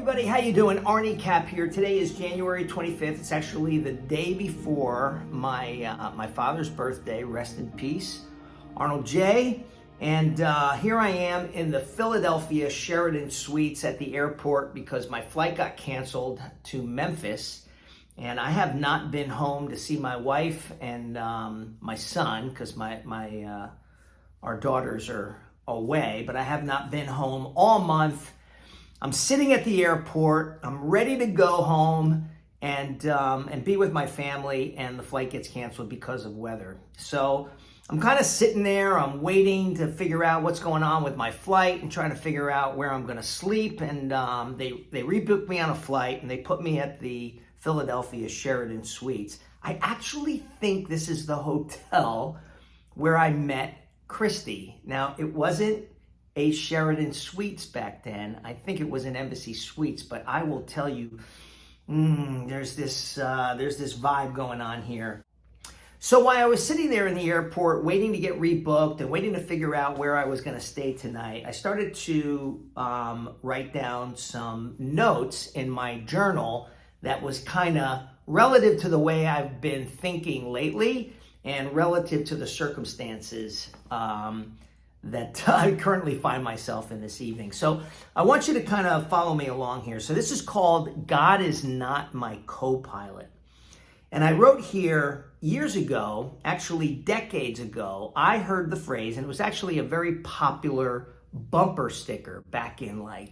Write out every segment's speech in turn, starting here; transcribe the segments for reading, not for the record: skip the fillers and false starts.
everybody, how you doing? Arnie Cap here. Today is January 25th. It's actually the day before my father's birthday. Rest in peace, Arnold J. And here I am in the Philadelphia Sheraton Suites at the airport because my flight got canceled to Memphis. And I have not been home to see my wife and my son because our daughters are away, but I have not been home all month. I'm sitting at the airport. I'm ready to go home and be with my family, and the flight gets canceled because of weather. So I'm kind of sitting there. I'm waiting to figure out what's going on with my flight and trying to figure out where I'm going to sleep. And they rebooked me on a flight, and they put me at the Philadelphia Sheraton Suites. I actually think this is the hotel where I met Christy. Now, it wasn't a Sheraton Suites back then. I think it was an Embassy Suites, but I will tell you, there's this vibe going on here. So while I was sitting there in the airport waiting to get rebooked and waiting to figure out where I was going to stay tonight, I started to write down some notes in my journal that was kind of relative to the way I've been thinking lately and relative to the circumstances that I currently find myself in this evening. So I want you to kind of follow me along here. So this is called God is Not My Co-Pilot. And I wrote here years ago, actually decades ago, I heard the phrase, and it was actually a very popular bumper sticker back in I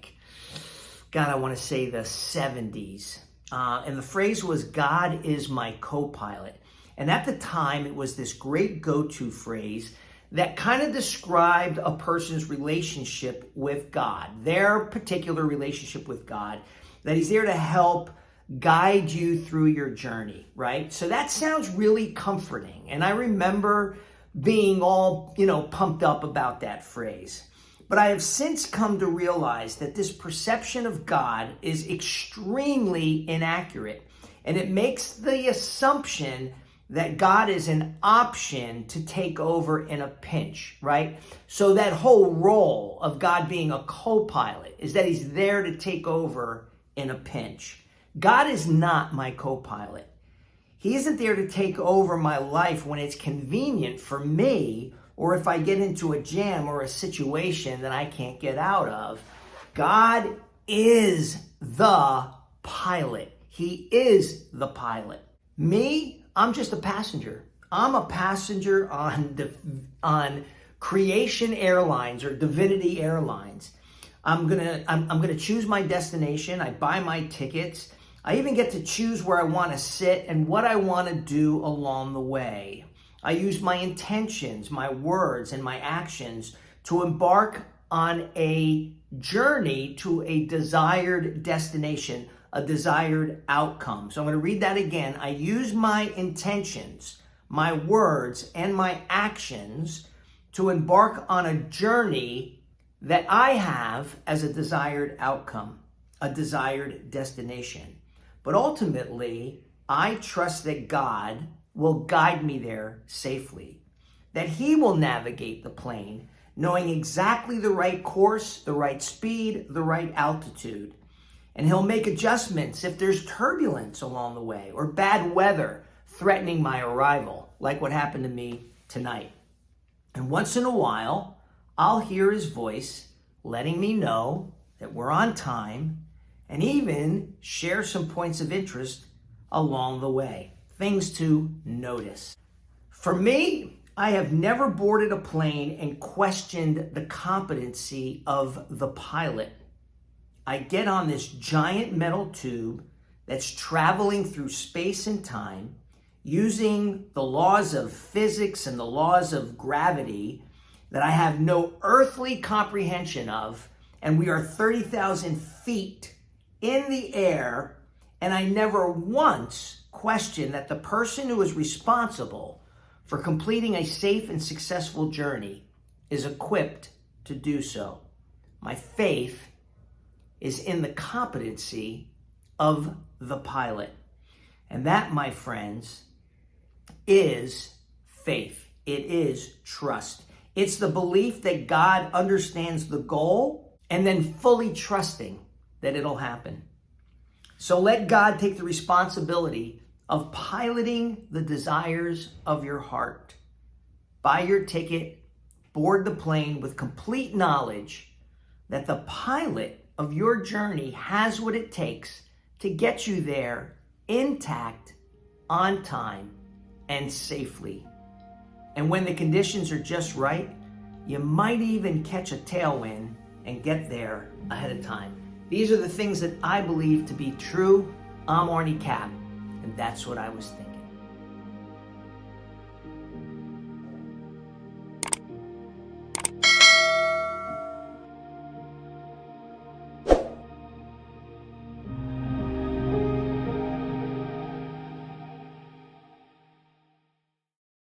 want to say the 70s. And the phrase was, God is my co-pilot. And at the time, it was this great go-to phrase that kind of described a person's relationship with God, their particular relationship with God, that he's there to help guide you through your journey, right? So that sounds really comforting. And I remember being all, pumped up about that phrase. But I have since come to realize that this perception of God is extremely inaccurate. And it makes the assumption that God is an option to take over in a pinch, right? So that whole role of God being a co-pilot is that he's there to take over in a pinch. God is not my co-pilot. He isn't there to take over my life when it's convenient for me, or if I get into a jam or a situation that I can't get out of. God is the pilot. He is the pilot. Me, I'm just a passenger. I'm a passenger on Creation Airlines or Divinity Airlines. I'm gonna choose my destination. I buy my tickets. I even get to choose where I want to sit and what I want to do along the way. I use my intentions, my words, and my actions to embark on a journey to a desired destination, a desired outcome. So I'm going to read that again. I use my intentions, my words, and my actions to embark on a journey that I have as a desired outcome, a desired destination. But ultimately, I trust that God will guide me there safely, that he will navigate the plane, knowing exactly the right course, the right speed, the right altitude. And he'll make adjustments if there's turbulence along the way or bad weather threatening my arrival, like what happened to me tonight. And once in a while, I'll hear his voice letting me know that we're on time and even share some points of interest along the way, things to notice. For me, I have never boarded a plane and questioned the competency of the pilot. I get on this giant metal tube that's traveling through space and time using the laws of physics and the laws of gravity that I have no earthly comprehension of, and we are 30,000 feet in the air, and I never once questioned that the person who is responsible for completing a safe and successful journey is equipped to do so. My faith is in the competency of the pilot. And that, my friends, is faith. It is trust. It's the belief that God understands the goal and then fully trusting that it'll happen. So let God take the responsibility of piloting the desires of your heart. Buy your ticket, board the plane with complete knowledge that the pilot of your journey has what it takes to get you there intact, on time, and safely. And when the conditions are just right, you might even catch a tailwind and get there ahead of time. These are the things that I believe to be true. I'm Arnie Cap, and that's what I was thinking.